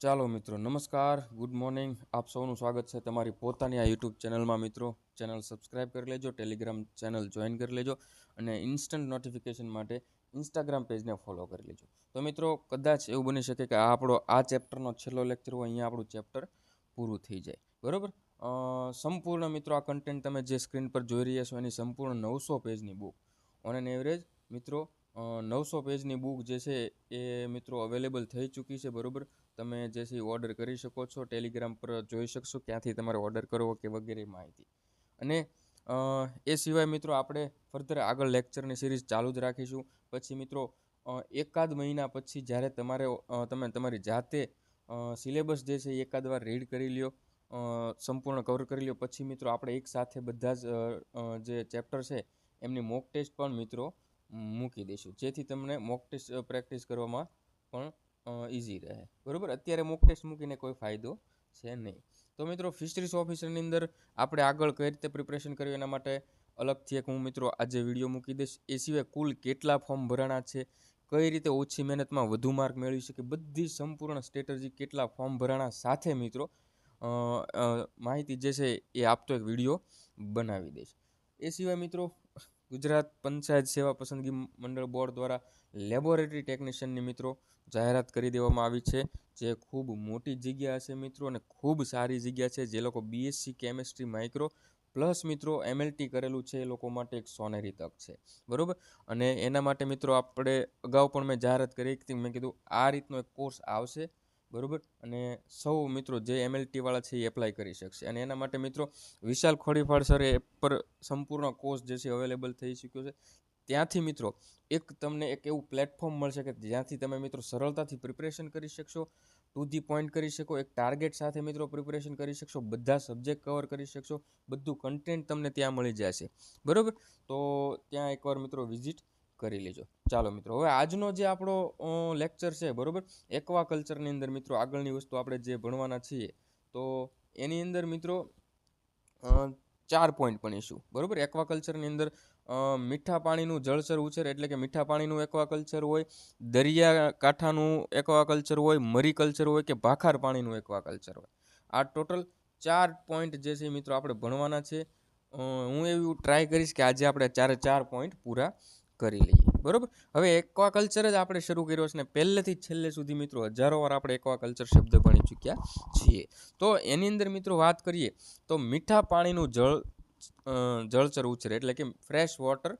ચાલો મિત્રો, નમસ્કાર, ગુડ મોર્નિંગ. આપ સૌનું સ્વાગત છે તમારી પોતાની આ યુટ્યુબ ચેનલમાં. મિત્રો, ચેનલ સબસ્ક્રાઇબ કરી લેજો, ટેલિગ્રામ ચેનલ જોઈન કરી લેજો અને ઇન્સ્ટન્ટ નોટિફિકેશન માટે ઇન્સ્ટાગ્રામ પેજને ફોલો કરી લેજો. તો મિત્રો, કદાચ એવું બની શકે કે આ ચેપ્ટરનો છેલ્લો લેક્ચર હોય, અહીંયા આપણું ચેપ્ટર પૂરું થઈ જાય. બરાબર. સંપૂર્ણ મિત્રો આ કન્ટેન્ટ તમે જે સ્ક્રીન પર જોઈ રહ્યા છો એની સંપૂર્ણ 900 પેજની બુક ઓન એન એવરેજ મિત્રો 900 પેજની બુક જે છે એ મિત્રો અવેલેબલ થઈ ચૂકી છે. બરાબર. તમે જે છે ઓર્ડર કરી શકો છો, ટેલિગ્રામ પર જોઈ શકશો ક્યાંથી તમારે ઓર્ડર કરવો કે વગેરે માહિતી. અને એ સિવાય મિત્રો આપણે ફર્ધર આગળ લેક્ચરની સિરીઝ ચાલુ જ રાખીશું. પછી મિત્રો એકાદ મહિના પછી જ્યારે તમે તમારી જાતે સિલેબસ જે છે એ એકાદ વાર રીડ કરી લ્યો, સંપૂર્ણ કવર કરી લ્યો, પછી મિત્રો આપણે એક સાથે બધા જ જે ચેપ્ટર છે એમની મોક ટેસ્ટ પણ મિત્રો મૂકી દઈશું, જેથી તમને મોક ટેસ્ટ પ્રેક્ટિસ કરવામાં પણ ઇઝી રહે. બરાબર. અત્યારે મોક ટેસ્ટ મૂકીને કોઈ ફાયદો છે નહીં. તો મિત્રો, ફિશરીઝ ઓફિસરની અંદર આપણે આગળ કઈ રીતે પ્રિપરેશન કર્યું એના માટે અલગથી એક હું મિત્રો આજે વિડીયો મૂકી દઈશ. એ સિવાય કુલ કેટલા ફોર્મ ભરાણા છે, કઈ રીતે ઓછી મહેનતમાં વધુ માર્ક મેળવી શકે, બધી સંપૂર્ણ સ્ટ્રેટેજી, કેટલા ફોર્મ ભરાણા સાથે મિત્રો માહિતી જે છે એ આપતો એક વિડીયો બનાવી દઈશ. એ સિવાય મિત્રો, ગુજરાત પંચાયત સેવા પસંદગી મંડળ બોર્ડ દ્વારા લેબોરેટરી ટેકનિશિયનની મિત્રો જાહેરાત કરી દેવામાં આવી છે, જે ખૂબ મોટી જગ્યા છે મિત્રો અને ખૂબ સારી જગ્યા છે. જે લોકો બીએસસી કેમેસ્ટ્રી માઇક્રો પ્લસ મિત્રો એમએલટી કરેલું છે એ લોકો માટે એક સોનેરી તક છે. બરાબર. અને એના માટે મિત્રો આપણે અગાઉ પણ મેં જાહેરાત કરી હતી, મેં કીધું આ રીતનો એક કોર્સ આવશે. બરાબર. અને સૌ મિત્રો જે એમએલટી વાળા છે એ એપ્લાય કરી શકશે. અને એના માટે મિત્રો વિશાલ ખોડીફાળ સર એપ પર સંપૂર્ણ કોર્સ જે છે અવેલેબલ થઈ ચૂક્યો છે. ત્યાંથી મિત્રો તમને એક એવું પ્લેટફોર્મ મળશે કે જ્યાંથી તમે મિત્રો સરળતાથી પ્રિપરેશન કરી શકશો, ટુ ધી પોઈન્ટ કરી શકો, એક ટાર્ગેટ સાથે મિત્રો પ્રિપરેશન કરી શકશો, બધા સબ્જેક્ટ કવર કરી શકશો, બધું કન્ટેન્ટ તમને ત્યાં મળી જશે. બરાબર. તો ત્યાં એકવાર મિત્રો વિઝિટ કરી લેજો. ચાલો મિત્રો, હવે આજનો જે આપણો લેક્ચર છે, બરાબર, એક્વા કલ્ચરની અંદર મિત્રો આગળની વસ્તુ આપણે જે ભણવાના છીએ, તો એની અંદર મિત્રો 4 પોઈન્ટ ભણીશું. બરાબર. એક્વાકલ્ચરની અંદર મીઠા પાણીનું જળચર ઉછેર એટલે કે મીઠા પાણીનું એક્વાકલ્ચર હોય, દરિયાકાંઠાનું એક્વાકલ્ચર હોય, મરી કલ્ચર હોય કે ભાખાર પાણીનું એક્વાકલ્ચર હોય. આ ટોટલ 4 પોઈન્ટ જે છે મિત્રો આપણે ભણવાના છે. હું એવું ટ્રાય કરીશ કે આજે આપણે 4 પોઈન્ટ પૂરા કરી લઈએ. બરાબર. હવે એક્વાકલ્ચર જ આપણે શરૂ કર્યો છે ને પહેલેથી છેલ્લે સુધી મિત્રો હજારો વાર આપણે એક્વાકલ્ચર શબ્દ ભણી ચૂક્યા છીએ. તો એની અંદર મિત્રો વાત કરીએ તો મીઠા પાણીનું જળચર ઉછેર એટલે કે ફ્રેશ વોટર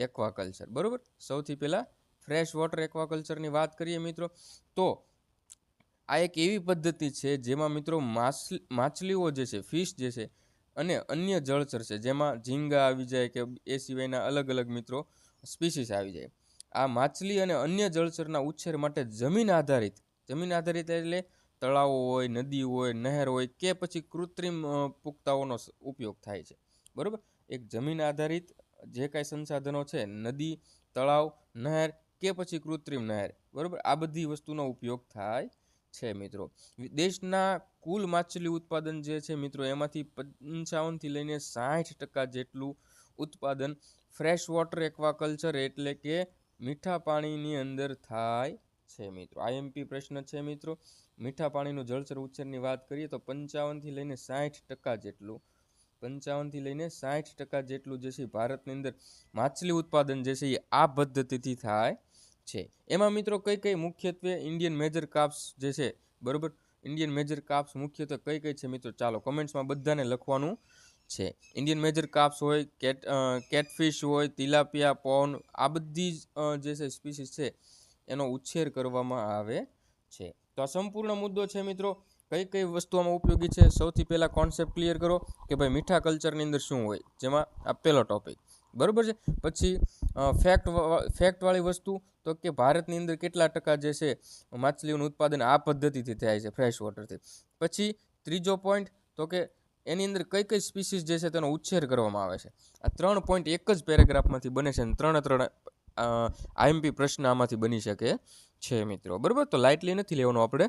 એક્વાકલ્ચર. બરાબર. સૌથી પહેલાં ફ્રેશ વોટર એક્વાકલ્ચરની વાત કરીએ મિત્રો, તો આ એક એવી પદ્ધતિ છે જેમાં મિત્રો માછલીઓ જે છે, ફિશ જે છે, અને અન્ય જળચર છે જેમાં ઝીંગા આવી જાય કે એ સિવાયના અલગ અલગ મિત્રો સ્પીસીસ આવી જાય. આ માછલી અને અન્ય જળચરના ઉછેર માટે જમીન આધારિત એટલે તળાવો હોય, નદી હોય, નહેર હોય કે પછી કૃત્રિમ પુખ્તાઓનો ઉપયોગ થાય છે. બરાબર. એક જમીન આધારિત જે કાંઈ સંસાધનો છે, નદી, તળાવ, નહેર કે પછી કૃત્રિમ નહેર, બરાબર, આ બધી વસ્તુનો ઉપયોગ થાય છે મિત્રો. દેશના કુલ માછલી ઉત્પાદન જે છે મિત્રો એમાંથી 55 લઈને 60% જેટલું ઉત્પાદન ફ્રેશ વોટર એક્વાકલ્ચર એટલે કે મીઠા પાણીની અંદર થાય છે મિત્રો. આઈએમપી પ્રશ્ન છે મિત્રો. મીઠા પાણીનું જળચર ઉછેરની વાત કરીએ તો 55 લઈને 60% જેટલું જે છે ભારતની અંદર માછલી ઉત્પાદન જે છે એ આ પદ્ધતિથી થાય છે. એમાં મિત્રો કઈ મુખ્યત્વે ઇન્ડિયન મેજર કાપ્સ જે છે, બરાબર, ઇન્ડિયન મેજર કાપ્સ મુખ્યત્વે કઈ છે મિત્રો, ચાલો કમેન્ટ્સમાં બધાને લખવાનું છે. ઇન્ડિયન મેજર કાપ્સ હોય, કેટફિશ હોય, તિલાપિયા, પોન, આ બધી જે છે સ્પીસીસ છે એનો ઉછેર કરવામાં આવે છે. તો આ સંપૂર્ણ મુદ્દો છે મિત્રો. કઈ વસ્તુઓમાં ઉપયોગી છે, સૌથી પહેલાં કોન્સેપ્ટ ક્લિયર કરો કે ભાઈ મીઠા કલ્ચરની અંદર શું હોય, જેમાં આ પહેલો ટોપિક. બરાબર છે. પછી ફેક્ટવાળી વસ્તુ તો કે ભારતની અંદર કેટલા ટકા જે છે માછલીઓનું ઉત્પાદન આ પદ્ધતિથી થાય છે, ફ્રેશ વોટરથી. પછી ત્રીજો પોઈન્ટ તો કે એની અંદર કઈ સ્પીસીસ જે છે તેનો ઉછેર કરવામાં આવે છે. આ 3 પોઈન્ટ એક જ પેરેગ્રાફમાંથી બને છે અને 3 આઈએમપી પ્રશ્ન આમાંથી બની શકે છે મિત્રો. બરાબર. તો લાઇટલી નથી લેવાનું, આપણે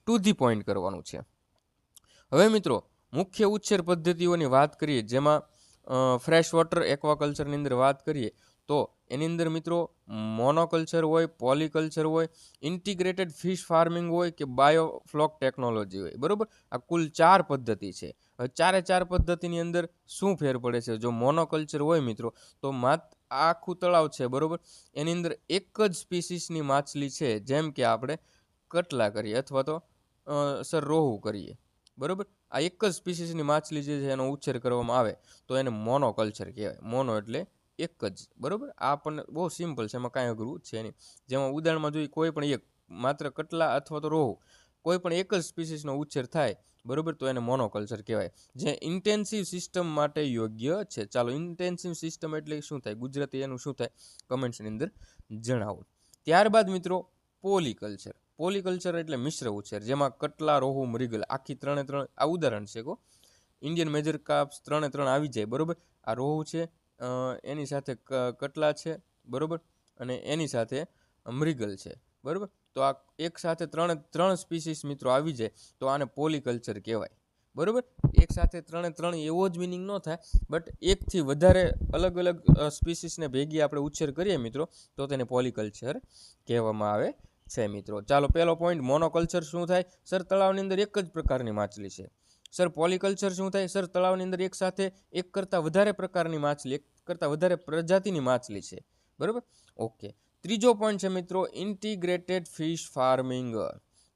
ટુ ધી પોઈન્ટ કરવાનું છે. હવે મિત્રો મુખ્ય ઉછેર પદ્ધતિઓની વાત કરીએ, જેમાં ફ્રેશ વોટર એક્વાકલ્ચરની અંદર વાત કરીએ તો એની અંદર મિત્રો મોનોકલ્ચર હોય, પોલીકલ્ચર હોય, ઇન્ટિગ્રેટેડ ફિશ ફાર્મિંગ હોય કે બાયોફ્લોક ટેકનોલોજી હોય, બરાબર. આ કુલ 4 પદ્ધતિ છે. હવે 4 પદ્ધતિની અંદર શું ફેર પડે છે? જો મોનોકલ્ચર હોય મિત્રો તો આખું તળાવ છે, બરાબર, એની અંદર એક જ સ્પીસીસની માછલી છે, જેમ કે આપણે કટલા કરીએ અથવા તો સર રોહુ કરીએ, બરાબર. આ એક જ સ્પીસીસની માછલી જે છે એનો ઉછેર કરવામાં આવે તો એને મોનોકલ્ચર કહેવાય. મોનો એટલે એક જ, બરાબર. આ આપણને બહુ સિમ્પલ છે, એમાં કાંઈ અઘરું છે નહીં. જેમાં ઉદાહરણમાં જોઈએ કોઈ પણ એક માત્ર કટલા અથવા તો રોહુ કોઈ પણ એક જ સ્પીસીસનો ઉછેર થાય, બરાબર, તો એને મોનોકલ્ચર કહેવાય, જે ઇન્ટેન્સિવ સિસ્ટમ માટે યોગ્ય છે. ચાલો, ઇન્ટેન્સિવ સિસ્ટમ એટલે શું થાય, ગુજરાતી એનું શું થાય કમેન્ટ્સની અંદર જણાવો. ત્યારબાદ મિત્રો પોલીકલ્ચર. પોલીકલ્ચર એટલે મિશ્ર ઉછેર, જેમાં કટલા, રોહુ, મૃગલ આખી 3 આ ઉદાહરણ છે. ઇન્ડિયન મેજર કાર્પ્સ 3 આવી જાય, બરાબર. આ રોહુ છે, એની સાથે કટલા છે, બરાબર, અને એની સાથે મૃગલ છે, બરાબર. તો આ એક સાથે ત્રણ સ્પીસીસ મિત્રો આવી જાય તો આને પોલીકલ્ચર કહેવાય, બરાબર. એક સાથે 3 એવો જ મિનિંગ ન થાય, બટ એકથી વધારે અલગ અલગ સ્પીસીસને ભેગી આપણે ઉછેર કરીએ મિત્રો તો તેને પોલીકલ્ચર કહેવામાં આવે છે મિત્રો. ચાલો, પહેલો પોઈન્ટ મોનોકલ્ચર શું થાય? સર તળાવની અંદર એક જ પ્રકારની માછલી છે. સર પોલીકલ્ચર શું થાય? સર તળાવની અંદર એક સાથે એક કરતાં વધારે પ્રકારની માછલી, એક કરતાં વધારે પ્રજાતિની માછલી છે, બરાબર. ઓકે, ત્રીજો પોઈન્ટ છે મિત્રો integrated fish farming.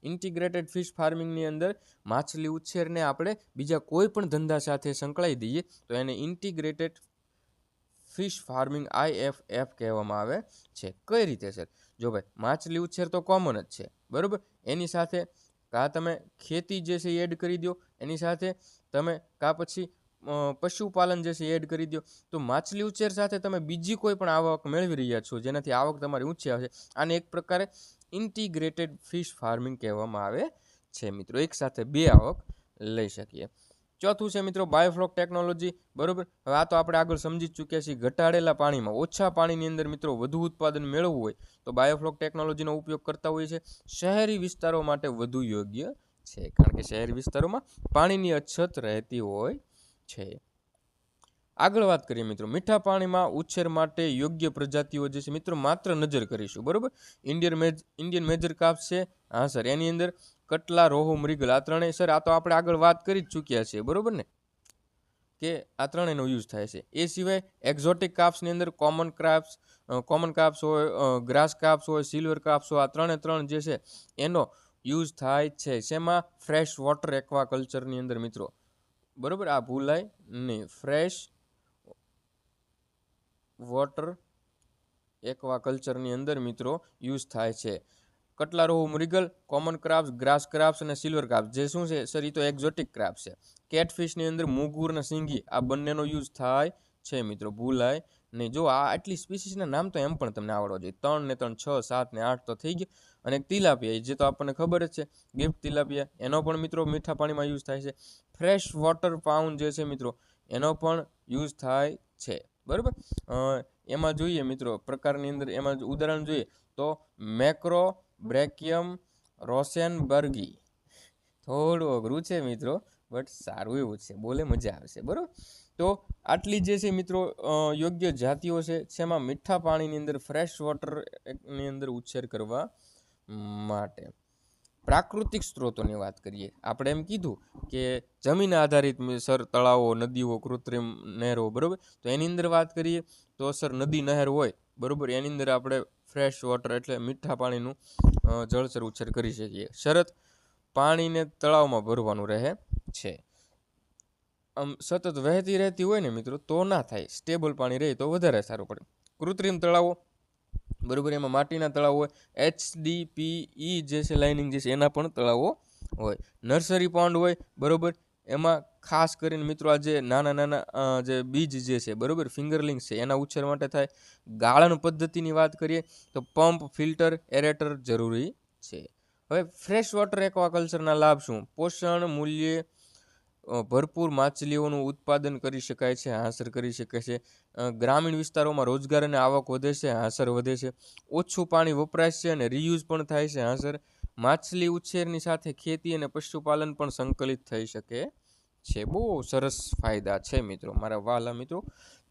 Integrated fish ફાર્મિંગની અંદર માછલી ઉછેરને આપણે બીજા કોઈ પણ ધંધા સાથે સંકળાઈ દઈએ તો એને ઇન્ટિગ્રેટેડ ફિશ ફાર્મિંગ IFF કહેવામાં આવે છે. કઈ રીતે છે? જો ભાઈ, માછલી ઉછેર તો કોમન જ છે, બરાબર. એની સાથે તમે ખેતી જે છે એ એડ કરી દો, એની સાથે તમે પછી પશુપાલન જે છે એ એડ કરી દો, તો માછલી ઉછેર સાથે તમે બીજી કોઈ પણ આવક મેળવી રહ્યા છો જેનાથી આવક તમારી ઊંચી આવશે. આને એક પ્રકારે ઇન્ટિગ્રેટેડ ફિશ ફાર્મિંગ કહેવામાં આવે છે મિત્રો. એક સાથે 2 આવક લઈ શકીએ. ચોથું છે મિત્રો બાયોફ્લોક ટેકનોલોજી, બરાબર. હવે આ તો આપણે આગળ સમજી ચૂક્યા છીએ. ઘટાડેલા પાણીમાં ઓછા પાણીની અંદર મિત્રો વધુ ઉત્પાદન મેળવવું હોય તો બાયોફ્લોક ટેકનોલોજીનો ઉપયોગ કરતા હોય છે. શહેરી વિસ્તારો માટે વધુ યોગ્ય છે, કારણ કે શહેરી વિસ્તારોમાં પાણીની અછત રહેતી હોય છે. આગળ વાત કરીએ મિત્રો મીઠા પાણીમાં ઉછેર માટે યોગ્ય પ્રજાતિઓ જે છે મિત્રો માત્ર નજર કરીશું, બરાબર. ઇન્ડિયન મેજર કાર્પ્સ છે, હા સર, એની અંદર કટલા, રોહુ, મૃગલ આ ત્રણેય સર આ તો આપણે આગળ વાત કરી જ ચૂક્યા છીએ, બરાબર ને, કે આ ત્રણેયનો યુઝ થાય છે. એ સિવાય એક્ઝોટિક કાર્પ્સની અંદર કોમન કાર્પ્સ હોય, ગ્રાસ કાર્પ્સ હોય, સિલ્વર કાર્પ્સ હોય, આ 3 જે છે એનો યુઝ થાય છે. શેમાં? ફ્રેશ વોટર એક્વાકલ્ચરની અંદર મિત્રો, બરાબર. આ ભૂલાય નહીં, ફ્રેશ વોટર એક્વાકલ્ચરની અંદર મિત્રો યુઝ થાય છે. કટલા, રોહુ, મૃગલ, કોમન ક્રાબ્સ, ગ્રાસ ક્રાબ્સ અને સિલ્વર ક્રાબ્સ જે શું છે સર, એ તો એક્ઝોટિક ક્રાબ્સ છે. કેટફિશની અંદર મુગુર અને સિંગી આ બંનેનો યુઝ થાય છે મિત્રો, ભૂલાય નહીં. જો આ આટલી સ્પીસીસના નામ તો એમ પણ તમને આવડવા જોઈએ. 3 ને 3 6 7 ને 8 તો થઈ ગયા. અને તિલાપિયા જે તો આપણને ખબર જ છે, ગિફ્ટ તિલાપિયા, એનો પણ મિત્રો મીઠા પાણીમાં યુઝ થાય છે. ફ્રેશ વોટર પાઉન્ડ જે છે મિત્રો એનો પણ યુઝ થાય છે, બરાબર. એમાં જોઈએ મિત્રો પ્રકારની અંદર, એમાં ઉદાહરણ જોઈએ તો મેક્રો બ્રેકિયમ રોસેનબર્ગી. થોડું અઘરું છે મિત્રો, બટ સારું એવું છે, બોલે મજા આવશે, બરાબર. તો આટલી જે છે મિત્રો યોગ્ય જાતિઓ છે જેમાં મીઠા પાણીની અંદર ફ્રેશ વોટરની અંદર ઉછેર કરવા માટે. પ્રાકૃતિક સ્ત્રોતોની વાત કરીએ, આપણે એમ કીધું કે જમીન આધારિત સર તળાવો, નદીઓ, કૃત્રિમ નહેરો, બરાબર. તો એની અંદર વાત કરીએ તો સર નદી નહેર હોય, બરાબર, એની અંદર આપણે ફ્રેશ વોટર એટલે મીઠા પાણીનું જળચર ઉછેર કરી શકીએ. શરત પાણીને તળાવમાં ભરવાનું રહે છે. સતત વહેતી રહેતી હોય ને મિત્રો તો ના થાય, સ્ટેબલ પાણી રહે તો વધારે સારું પડે. કૃત્રિમ તળાવો, બરાબર, એમાં માટીના તળાવ હોય, HDPE જે છે લાઇનિંગ જે છે એના પણ તળાવો હોય. નર્સરી પોન્ડ હોય, બરાબર, એમાં ખાસ કરીને મિત્રો આ જે નાના જે બીજ જે છે, બરાબર, ફિંગરલિંગ્સ છે એના ઉછેર માટે થાય. ગાળણ પદ્ધતિની વાત કરીએ તો પંપ, ફિલ્ટર, એરેટર જરૂરી છે. હવે ફ્રેશ વોટર એક્વાકલ્ચરના લાભ શું? પોષણ મૂલ્યે ભરપૂર માછલીઓનું ઉત્પાદન કરી શકાય છે, હાંસર કરી શકે છે. ગ્રામીણ વિસ્તારોમાં રોજગાર અને આવક વધે છે, હાંસર વધે છે. ઓછું પાણી વપરાશ છે અને રીયુઝ પણ થાય છે, હાંસર. માછલી ઉછેરની સાથે ખેતી અને પશુપાલન પણ સંકલિત થઈ શકે છે. બહુ સરસ ફાયદા છે મિત્રો, મારા વહાલા મિત્રો.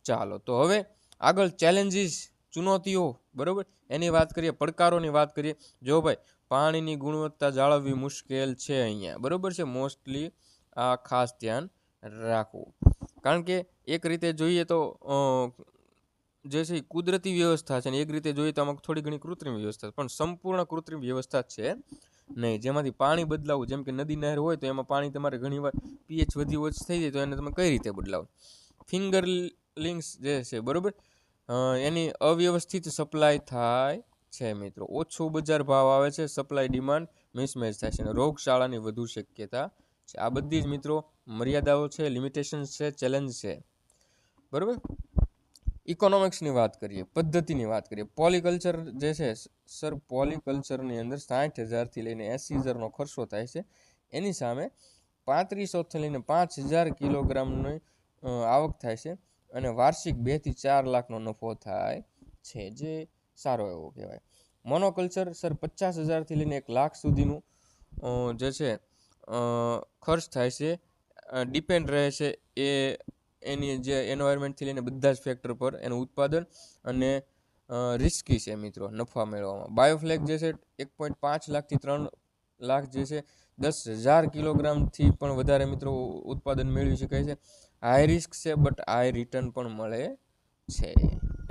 ચાલો તો હવે આગળ ચેલેન્જીસ ચુનૌતીઓ, બરાબર, એની વાત કરીએ, પડકારોની વાત કરીએ. જો ભાઈ પાણીની ગુણવત્તા જાળવવી મુશ્કેલ છે અહીંયા, બરાબર છે. મોસ્ટલી આ ખાસ ધ્યાન રાખવું, કારણ કે એક રીતે જોઈએ તો જે છે કુદરતી વ્યવસ્થા છે, ને એક રીતે જોઈએ તો આમાં થોડી ઘણી કૃત્રિમ વ્યવસ્થા, પણ સંપૂર્ણ કૃત્રિમ વ્યવસ્થા છે નહીં. જેમાંથી પાણી બદલાવું, જેમ કે નદી નહેર હોય તો એમાં પાણી તમારે ઘણીવાર પીએચ વધી ઓછી થઈ જાય, તો એને તમે કઈ રીતે બદલાવો? ફિંગર લિંક્સ જે છે, બરાબર, એની અવ્યવસ્થિત સપ્લાય થાય છે મિત્રો. ઓછો બજાર ભાવ આવે છે, સપ્લાય ડિમાન્ડ મિસમેચ થાય છે, અને રોગચાળાની વધુ શક્યતા છે. આ બધી જ મિત્રો મર્યાદાઓ છે, લિમિટેશન્સ છે, ચેલેન્જ છે, બરાબર. ઇકોનોમિક્સની વાત કરીએ, પદ્ધતિની વાત કરીએ. પોલિકલ્ચર જે છે સર, પોલિકલ્ચરની અંદર 60,000થી લઈને 80,000નો ખર્ચો થાય છે. એની સામે 3500થી લઈને 5,000 કિલોગ્રામની આવક થાય છે, અને વાર્ષિક 2 થી 4 લાખનો નફો થાય છે, જે સારો એવો કહેવાય. મોનોકલ્ચર સર 50,000થી લઈને 1 લાખ સુધીનું જે છે ખર્ચ થાય છે. ડિપેન્ડ રહે છે એની જે એન્વાયરમેન્ટથી લઈને બધા જ ફેક્ટર પર એનું ઉત્પાદન, અને રિસ્કી છે મિત્રો નફા મેળવવામાં. બાયોફ્લેક જે છે 1.5 લાખથી 3 લાખ જે છે 10,000 કિલોગ્રામથી પણ વધારે મિત્રો ઉત્પાદન મેળવી શકાય છે. હાઈ રિસ્ક છે, બટ હાઈ રિટર્ન પણ મળે છે.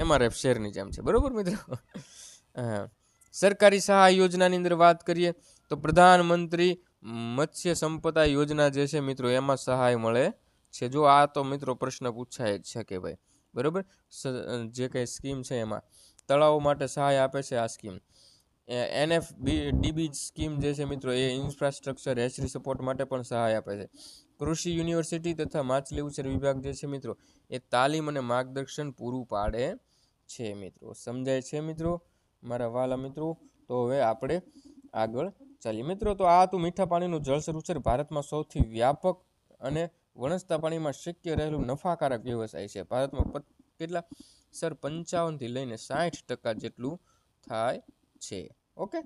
MRF શેરની જેમ છે, બરાબર મિત્રો. સરકારી સહાય યોજનાની અંદર વાત કરીએ તો પ્રધાનમંત્રી મત્સ્ય સંપદા યોજના જે છે મિત્રો, એમાં સહાય મળે છે. જો આ તો મિત્રો પ્રશ્ન પૂછાય જ છે કે ભાઈ, બરાબર, જે કંઈ સ્કીમ છે એમાં તળાવો માટે સહાય આપે છે આ સ્કીમ. NFDB સ્કીમ જે છે મિત્રો, એ ઇન્ફ્રાસ્ટ્રક્ચર હેચરી સપોર્ટ માટે પણ સહાય આપે છે. કૃષિ યુનિવર્સિટી તથા માછલી ઉછેર વિભાગ જે છે મિત્રો, એ તાલીમ અને માર્ગદર્શન પૂરું પાડે છે મિત્રો. સમજાય છે મિત્રો મારા વાલા મિત્રો? તો હવે આપણે આગળ ચાલીએ મિત્રો. તો આ હતું મીઠા પાણીનું જળચર ઉછેર, ભારતમાં સૌથી વ્યાપક અને વણસતા પાણીમાં શક્ય રહેલું નફાકારક વ્યવસાય છે. ભારતમાં કેટલા સર? 55થી લઈને 60% જેટલું થાય છે. ઓકે.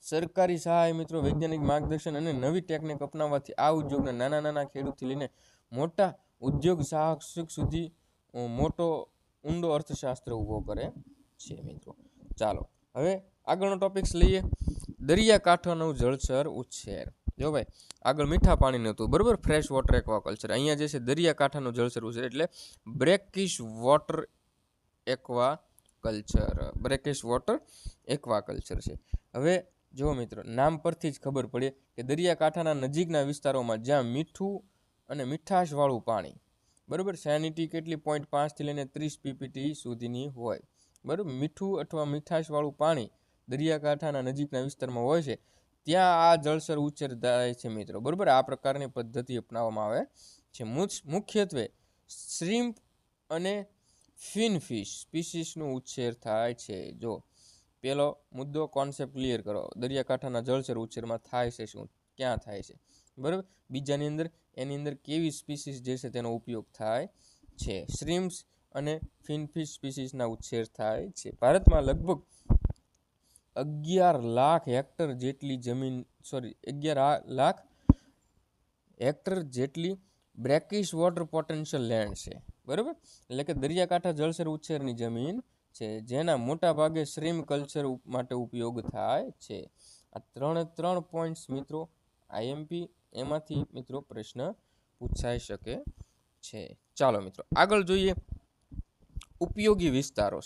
સરકારી સહાય મિત્રો, વૈજ્ઞાનિક માર્ગદર્શન અને નવી ટેકનિક અપનાવવાથી આ ઉદ્યોગને નાના ખેડૂતથી લઈને મોટા ઉદ્યોગ સાહસિક સુધી મોટો ઊંડો અર્થશાસ્ત્ર ઊભો કરે છે મિત્રો. ચાલો હવે આગળનો ટોપિક્સ લઈએ, દરિયાકાંઠાનું જળચર ઉછેર. જો ભાઈ આગળ મીઠા પાણીનું હતું, બરાબર, ફ્રેશ વોટર એક્વાકલ્ચર. અહીંયા જે છે દરિયાકાંઠાનું જળચર ઉછેર એટલે બ્રેકિશ વોટર એક્વાકલ્ચર. બ્રેકિશ વોટર એક્વાકલ્ચર છે. હવે જો મિત્રો નામ પરથી જ ખબર પડે કે દરિયાકાંઠાના નજીકના વિસ્તારોમાં જ્યાં મીઠું અને મીઠાશવાળું પાણી, બરાબર, સેનિટી કેટલી 0.5થી લઈને 30 PPT સુધીની હોય, બરાબર, મીઠું અથવા મીઠાશવાળું પાણી દરિયાકાંઠાના નજીકના વિસ્તારમાં હોય છે, ત્યાં આ જળચર ઉછેર થાય છે મિત્રો. બરાબર, આ પ્રકારની પદ્ધતિ અપનાવવામાં આવે છે. મુખ્યત્વે શ્રીમ્પ અને ફિનફિશ સ્પીસીસનું ઉછેર થાય છે. જો પેલો મુદ્દો કોન્સેપ્ટ ક્લિયર કરો, દરિયાકાંઠાના જળચર ઉછેરમાં થાય છે શું, ક્યાં થાય છે, બરાબર. બીજાની અંદર એની અંદર કેવી સ્પીસીસ જે છે તેનો ઉપયોગ થાય છે. શ્રીમ્પ્સ અને ફિનફિશ સ્પીસીસના ઉછેર થાય છે. ભારતમાં લગભગ 11 લાખ હેક્ટર જેટલી જમીન, 11 લાખ હેક્ટર જેટલી બ્રેકિશ વોટર પોટેન્શિયલ લેન્ડ છે, બરાબર, એટલે કે દરિયાકાંઠા જળચર ઉછેરની જમીન છે, જેના મોટા ભાગે શ્રીમ કલ્ચર માટે ઉપયોગ થાય છે. આ ત્રણ પોઈન્ટ્સ મિત્રો આઈએમપી એમાંથી મિત્રો પ્રશ્ન પૂછાઈ શકે છે. ચાલો મિત્રો આગળ જોઈએ, ઉપયોગી વિસ્તારો,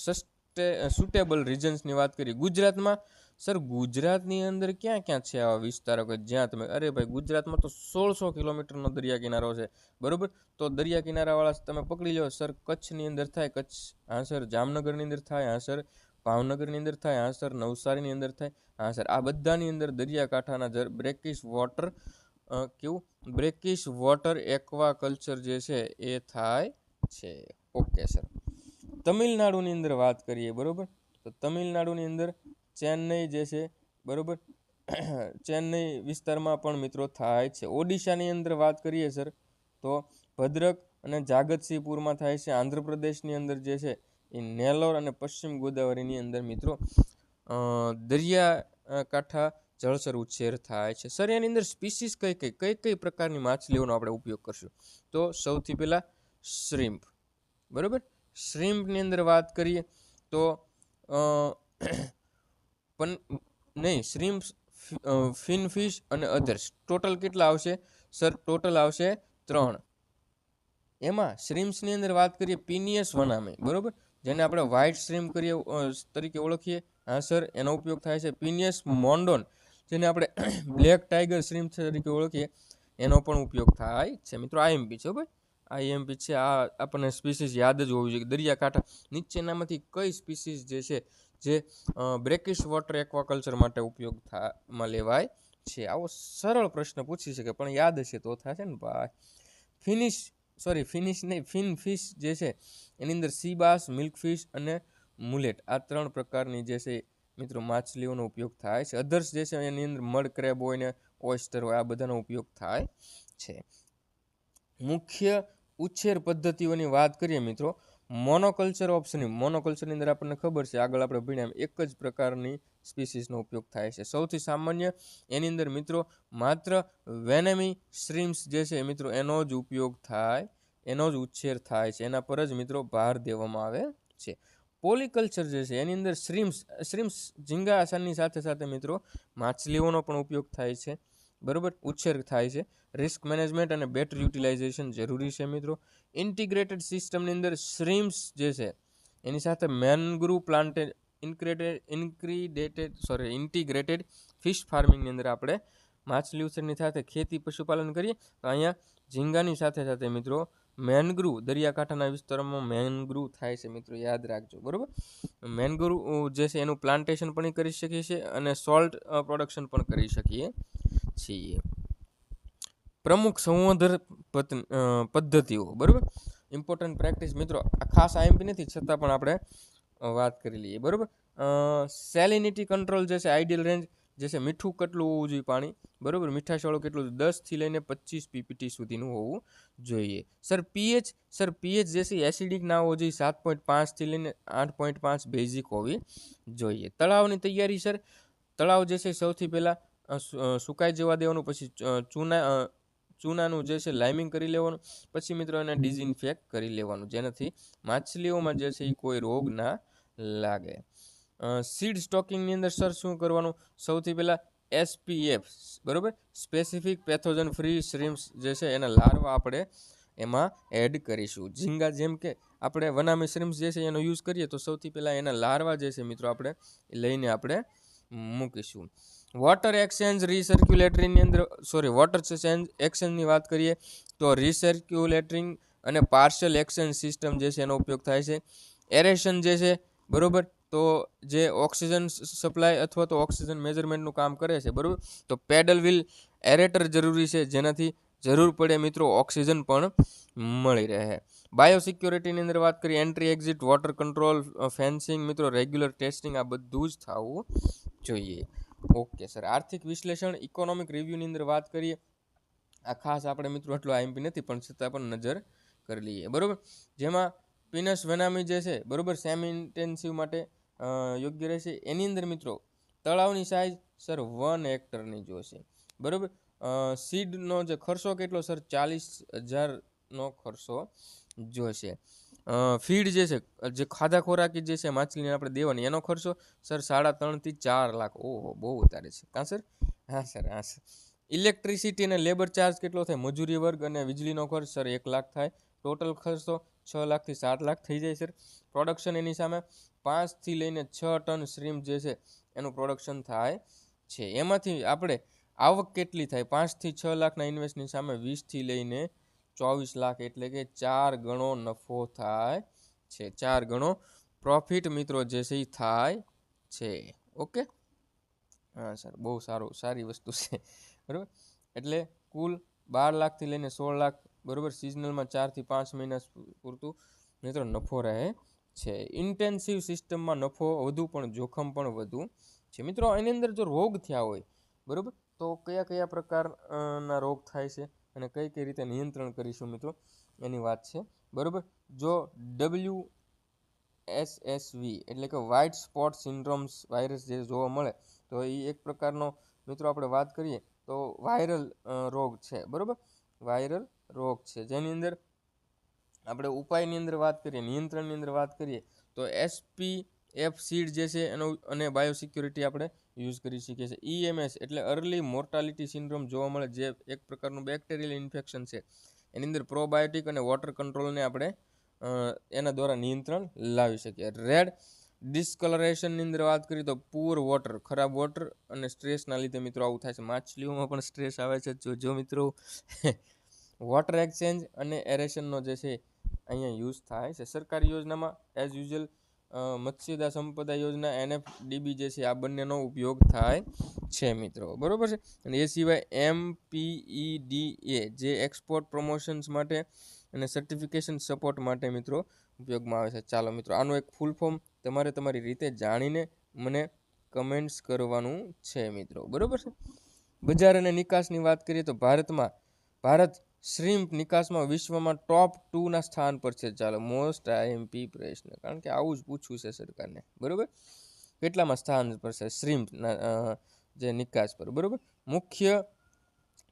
સુટેબલ રિજન્સની વાત કરીએ. ગુજરાતમાં સર, ગુજરાતની અંદર ક્યાં છે આવા વિસ્તારો કે જ્યાં તમે, અરે ભાઈ ગુજરાતમાં તો 1600 કિલોમીટરનો દરિયા કિનારો છે, બરાબર. તો દરિયા કિનારાવાળા તમે પકડી લો સર, કચ્છની અંદર થાય, કચ્છ, હા સર, જામનગરની અંદર થાય, હા સર, ભાવનગરની અંદર થાય, હા સર, નવસારીની અંદર થાય, હા સર. આ બધાની અંદર દરિયાકાંઠાના બ્રેકિશ વોટર કેવું બ્રેકિશ વોટર એક્વાકલ્ચર જે છે એ થાય છે. Okay sir. તમિલનાડુની અંદર વાત કરીએ, બરાબર, તો તમિલનાડુની અંદર ચેન્નઈ જે છે, બરાબર, ચેન્નઈ વિસ્તારમાં પણ મિત્રો થાય છે. ઓડિશાની અંદર વાત કરીએ સર તો ભદ્રક અને જાગતસિંહપુરમાં થાય છે. આંધ્રપ્રદેશની અંદર જે છે એ નેલ્લોર અને પશ્ચિમ ગોદાવરીની અંદર મિત્રો દરિયાકાંઠા જળચર ઉછેર થાય છે. સર એની અંદર સ્પીસીસ કઈ પ્રકારની માછલીઓનો આપણે ઉપયોગ કરશું? તો સૌથી પહેલાં શ્રીમ્પ, બરાબર. શ્રીમ્પની અંદર વાત કરીએ તો પણ નહીં, શ્રીમ્સ, ફિનફિશ અને અધર્સ ટોટલ કેટલા આવશે સર? ટોટલ આવશે 3. એમાં શ્રીમ્સની અંદર વાત કરીએ પિનિયસ વનામે, બરોબર, જેને આપણે વ્હાઇટ શ્રીમ કરીએ તરીકે ઓળખીએ. હા સર, એનો ઉપયોગ થાય છે. પિનિયસ મોન્ડોન, જેને આપણે બ્લેક ટાઈગર શ્રીમ તરીકે ઓળખીએ, એનો પણ ઉપયોગ થાય છે. મિત્રો આઈએમપી છે ભાઈ, આઈએમપી છે. આ આપણને સ્પીસીસ યાદ જ હોવી જોઈએ. દરિયાકાંઠા નીચેનામાંથી કઈ સ્પીસીસ જે છે જે બ્રેકિશ વોટર એક્વાકલ્ચર માટે ઉપયોગમાં લેવાય છે? આવો સરળ પ્રશ્ન પૂછી શકે, પણ યાદ હશે તો થશે ને ભાઈ. ફિનિશ નહીં, ફિનફિશ જે છે એની અંદર સી બાસ, મિલ્કફિશ અને મુલેટ, આ 3 પ્રકારની જે છે મિત્રો માછલીઓનો ઉપયોગ થાય છે. અધર્સ જે છે એની અંદર મડ ક્રેબ હોય ને ઓયસ્ટર હોય, આ બધાનો ઉપયોગ થાય છે. મુખ્ય ઉછેર પદ્ધતિઓની વાત કરીએ મિત્રો, મોનોકલ્ચર ઓફ શ્રીમ. મોનોકલ્ચરની અંદર આપણને ખબર છે, આગળ આપણે ભણ્યા, એક જ પ્રકારની સ્પીસીસનો ઉપયોગ થાય છે. સૌથી સામાન્ય એની અંદર મિત્રો માત્ર વેનેમી શ્રીમ્સ જે છે મિત્રો એનો જ ઉપયોગ થાય, એનો જ ઉછેર થાય છે, એના પર જ મિત્રો ભાર દેવામાં આવે છે. પોલીકલ્ચર જે છે એની અંદર શ્રીમ્સ ઝીંગા આસાનની સાથે સાથે મિત્રો માછલીઓનો પણ ઉપયોગ થાય છે, બરોબર, ઉછેર થાય છે. રિસ્ક મેનેજમેન્ટ અને બેટર યુટિલાઇઝેશન જરૂરી છે મિત્રો. ઇન્ટિગ્રેટેડ સિસ્ટમની અંદર શ્રીમ્સ જે છે એની સાથે મેનગ્રુવ પ્લાન્ટે ઇન્ટિગ્રેટેડ ફિશ ફાર્મિંગની અંદર આપણે માછલી ઉછેરની સાથે ખેતી પશુપાલન કરીએ તો અહીંયા ઝીંગાની સાથે સાથે મિત્રો મેનગ્રુવ, દરિયાકાંઠાના વિસ્તારોમાં મેનગ્રુવ થાય છે મિત્રો, યાદ રાખજો, બરોબર. મેનગ્રુવ જે છે એનું પ્લાન્ટેશન પણ કરી શકીએ છીએ અને સોલ્ટ પ્રોડક્શન પણ કરી શકીએ છીએ. પ્રમુખ સંવર્ધન પદ્ધતિઓ, બરોબર, ઇમ્પોર્ટન્ટ પ્રેક્ટિસ મિત્રો, ખાસ આઈએમપી નથી છતાં પણ આપણે વાત કરી લઈએ, બરોબર. સેલિનિટી કંટ્રોલ જે છે, આઈડિયલ રેન્જ જે છે, મીઠું કેટલું હોવું જોઈએ પાણી, બરોબર, મીઠાશવાળું કેટલું, 10 લઈને 25 પીપીટી સુધીનું હોવું જોઈએ. સર પીએચ જે છે એસિડિક ના હોવો જોઈએ, 7.5 લઈને 8.5 બેઝિક હોવી જોઈએ. તળાવની તૈયારી સર, તળાવ જે છે સૌથી પહેલાં સુકાઈ જવા દેવાનું, પછી ચૂનાનું જે છે લાઇમિંગ કરી લેવાનું, પછી મિત્રો એને ડિઝઇન્ફેક્ટ કરી લેવાનું, જેનાથી માછલીઓમાં જે છે એ કોઈ રોગ ના લાગે. સીડ સ્ટોકિંગની અંદર સર શું કરવાનું? સૌથી પહેલાં SPF, બરોબર, સ્પેસિફિક પેથોજન ફ્રી શ્રીમ્સ જે છે એના લાર્વા આપણે એમાં એડ કરીશું. ઝીંગા જેમ કે આપણે વનામી શ્રીમ્સ જે છે એનો યુઝ કરીએ તો સૌથી પહેલાં એના લાર્વા જે છે મિત્રો આપણે લઈને આપણે મૂકીશું. વોટર એક્સચેન્જ રિસર્ક્યુલેટરીની અંદર વોટર એક્સચેન્જની વાત કરીએ તો રિસર્ક્યુલેટરિંગ અને પાર્શિયલ એક્સચેન્જ સિસ્ટમ જે છે એનો ઉપયોગ થાય છે. એરેશન જે છે, બરોબર, તો જે ઓક્સિજન સપ્લાય અથવા તો ઓક્સિજન મેજરમેન્ટનું કામ કરે છે, બરોબર, તો પેડલ વ્હીલ એરેટર જરૂરી છે, જેનાથી જરૂર પડે મિત્રો ઓક્સિજન પણ મળી રહે. બાયોસિક્યોરિટીની અંદર વાત કરીએ, entry exit, water control, fencing મિત્રો, રેગ્યુલર ટેસ્ટિંગ, આ બધું જ થવું જોઈએ. ઓકે સર, આર્થિક વિશ્લેષણ ઇકોનોમિક રિવ્યુની અંદર વાત કરીએ, આ ખાસ આપણે મિત્રો એટલું આઈએમપી નથી પણ છતાં પણ નજર કરી લઈએ, બરોબર, જેમાં પિનસ વેનામી જે છે, બરોબર, સેમી ઇન્ટેન્સિવ માટે યોગ્ય રહેશે. એની અંદર મિત્રો તળાવની સાઇઝ સર 1 હેક્ટરની જોશે, બરોબર. સીડનો જે ખર્ચો કેટલો સર? 40,000નો ખર્ચો જોશે. ફીડ જે છે, જે ખાધા ખોરાકી જે છે માછલીને આપણે દેવાની, એનો ખર્ચો સર 3.5 થી 4 લાખ. ઓહો, બહુ વધારે છે, કાં સર? હા સર. ઇલેક્ટ્રિસિટી અને લેબર ચાર્જ કેટલો થાય? મજૂરી વર્ગ અને વીજળીનો ખર્ચ સર 1 લાખ થાય. ટોટલ ખર્ચો 6 લાખથી 7 લાખ થઈ જાય સર. પ્રોડક્શન એની સામે 5 થી લઈને 6 ટન શ્રીમ જે છે એનું પ્રોડક્શન થાય છે. એમાંથી આપણે આવક કેટલી થાય? 5 થી 6 લાખના ઇન્વેસ્ટની સામે 20 થી લઈને 24 લાખ, એટલે કે 4 ગણો નફો થાય છે, 4 ગણો પ્રોફિટ મિત્રો જે છે એ થાય છે. ઓકે, હા સર, બહુ સારી વસ્તુ છે, બરાબર. એટલે કુલ 12 લાખથી લઈને 16 લાખ, બરાબર, સિઝનલમાં 4 થી 5 મહિના પૂરતું મિત્રો નફો રહે છે. ઇન્ટેન્સિવ સિસ્ટમમાં નફો વધુ પણ જોખમ પણ વધુ છે મિત્રો. એની અંદર જો રોગ થયા હોય, બરાબર, તો કયા કયા પ્રકારના રોગ થાય છે અને કઈ કઈ રીતે નિયંત્રણ કરીશું મિત્રો, એની વાત છે, બરાબર. જો WSSV એટલે કે વ્હાઇટ સ્પોટ સિન્ડ્રોમ્સ વાયરસ જે જોવા મળે તો એ એક પ્રકારનો મિત્રો આપણે વાત કરીએ તો વાયરલ રોગ છે, બરાબર, વાયરલ રોગ છે, જેની અંદર આપણે ઉપાયની અંદર વાત કરીએ, નિયંત્રણની અંદર વાત કરીએ તો એફ સીડ જે છે એનો અને બાયોસિક્યોરિટી આપણે યુઝ કરી શકીએ છીએ. EMS એટલે અર્લી મોર્ટાલિટી સિન્ડ્રોમ જોવા મળે, જે એક પ્રકારનું બેક્ટેરિયલ ઇન્ફેક્શન છે. એની અંદર પ્રોબાયોટિક અને વોટર કંટ્રોલને આપણે એના દ્વારા નિયંત્રણ લાવી શકીએ. રેડ ડિસ્કલરેશનની અંદર વાત કરીએ તો પુઅર વોટર, ખરાબ વોટર અને સ્ટ્રેસના લીધે મિત્રો આવું થાય છે. માછલીઓમાં પણ સ્ટ્રેસ આવે છે. જો મિત્રો વોટર એક્સચેન્જ અને એરેશનનો જે છે અહીંયા યુઝ થાય છે. સરકારી યોજનામાં એઝ યુઝ્યુઅલ મત્સ્યદા સંપદા યોજના NFDB જે છે આ બંનેનો ઉપયોગ થાય છે મિત્રો, બરોબર છે. અને એ સિવાય MPEDA જે એક્સપોર્ટ પ્રમોશન્સ માટે અને સર્ટિફિકેશન સપોર્ટ માટે મિત્રો ઉપયોગમાં આવે છે. ચાલો મિત્રો, આનું એક ફૂલ ફોર્મ તમારે તમારી રીતે જાણીને મને કમેન્ટ્સ કરવાનું છે મિત્રો, બરોબર છે. બજાર અને નિકાસની વાત કરીએ તો ભારત શ્રીમ્પ નિકાસમાં વિશ્વમાં ટોપ 2ના સ્થાન પર છે. ચાલો, મોસ્ટ IMP પ્રશ્ન, કારણ કે આવું જ પૂછવું છે સરકારને, બરોબર. કેટલામાં સ્થાન પર છે શ્રીમ્પના જે નિકાસ પર, બરોબર. મુખ્ય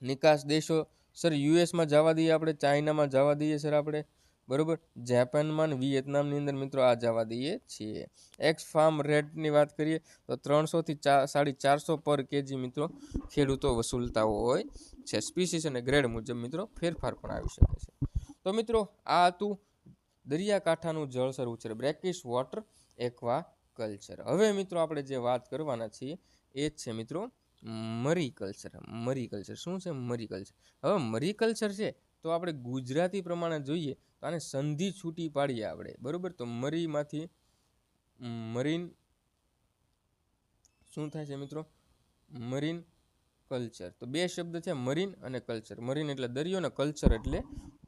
નિકાસ દેશો સર યુએસમાં જવા દઈએ આપણે, ચાઇનામાં જવા દઈએ સર આપણે, બરોબર. જાપાનમાં અને વિયેતનામની અંદર મિત્રો આ જવા દઈએ છીએ. એક્સ ફાર્મ રેટની વાત કરીએ તો 300 થી 450 પર કેજી મિત્રો ખેડૂતો વસૂલતા હોય છે. સ્પીસીસ અને ગ્રેડ મુજબ મિત્રો ફેરફાર પણ આવી શકે છે. તો મિત્રો આ હતું દરિયાકાંઠાનું જળચર ઉછેર, બ્રેકિશ વોટર એક્વા કલ્ચર. હવે મિત્રો આપણે જે વાત કરવાના છીએ એ જ છે મિત્રો મરીકલ્ચર. મરીકલ્ચર શું છે? મરીકલ્ચર. હવે મરીકલ્ચર છે તો આપણે ગુજરાતી પ્રમાણે જોઈએ તો આને સંધિ છૂટી પાડીએ આપણે, બરોબર. તો મરીમાંથી મરીન શું થાય છે મિત્રો? Marine culture. તો બે શબ્દ છે, મરીન અને કલ્ચર. મરીન એટલે દરિયો ને કલ્ચર એટલે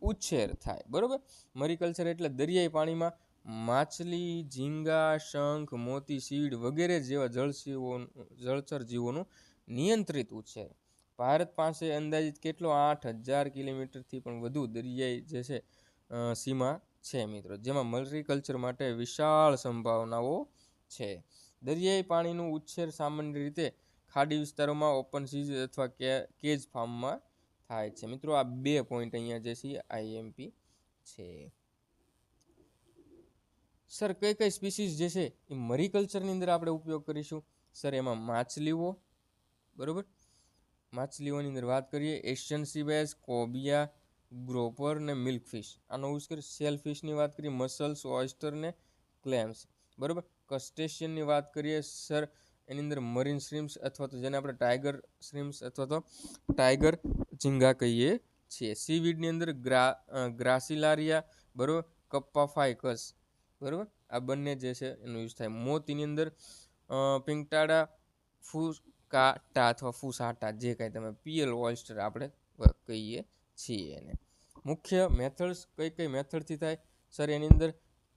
ઉછેર થાય, બરોબર. મરીકલ્ચર એટલે દરિયાઈ પાણીમાં માછલી, ઝીંગા, શંખ, મોતી, સીડ વગેરે જેવા જળચર જીવોનું નિયંત્રિત ઉછેર. ભારત પાસે અંદાજિત કેટલો 8,000 કિલોમીટરથી પણ વધુ દરિયાઈ જે છે સીમા છે મિત્રો, જેમાં મરીકલ્ચર માટે વિશાળ સંભાવનાઓ છે. દરિયાઈ પાણીનું ઉછેર સામાન્ય રીતે ખાડી વિસ્તારોમાં, ઓપન સીઝ અથવા કેજ ફાર્મમાં થાય છે મિત્રો. આ 2 પોઈન્ટ અહીંયા જે છે IMP છે. સર કઈ કઈ સ્પીસીસ જે છે એ મરીકલ્ચરની અંદર આપણે ઉપયોગ કરીશું? સર એમાં માછલીઓ, બરોબર. માછલીઓની અંદર વાત કરીએ એશિયન સીબેસ, કોબિયા, ગ્રોપર ને મિલ્કફિશ. આનો યુઝ કરી. સેલફિશની વાત કરીએ મસલ્સ, ઓયસ્ટર ને ક્લેમ્સ, બરોબર. ક્રસ્ટેશિયનની વાત કરીએ સર એની અંદર મરીન શ્રીમ્સ અથવા તો જેને આપણે ટાઈગર શ્રીમ્સ અથવા તો ટાઈગર ઝીંગા કહીએ છીએ. સીવીડની અંદર ગ્રાસિલારિયા, બરોબર, કપ્પાફાઇકસ, બરોબર. આ બંને જે છે એનો યુઝ થાય. મોતીની અંદર પિંકટાડા, ફૂસકાટા અથવા ફૂસાટા, જે કાંઈ તમે પીએલ ઓયસ્ટર આપણે કહીએ છીએ એને. મુખ્ય મેથડ્સ કઈ કઈ મેથડથી થાય? સર એની અંદર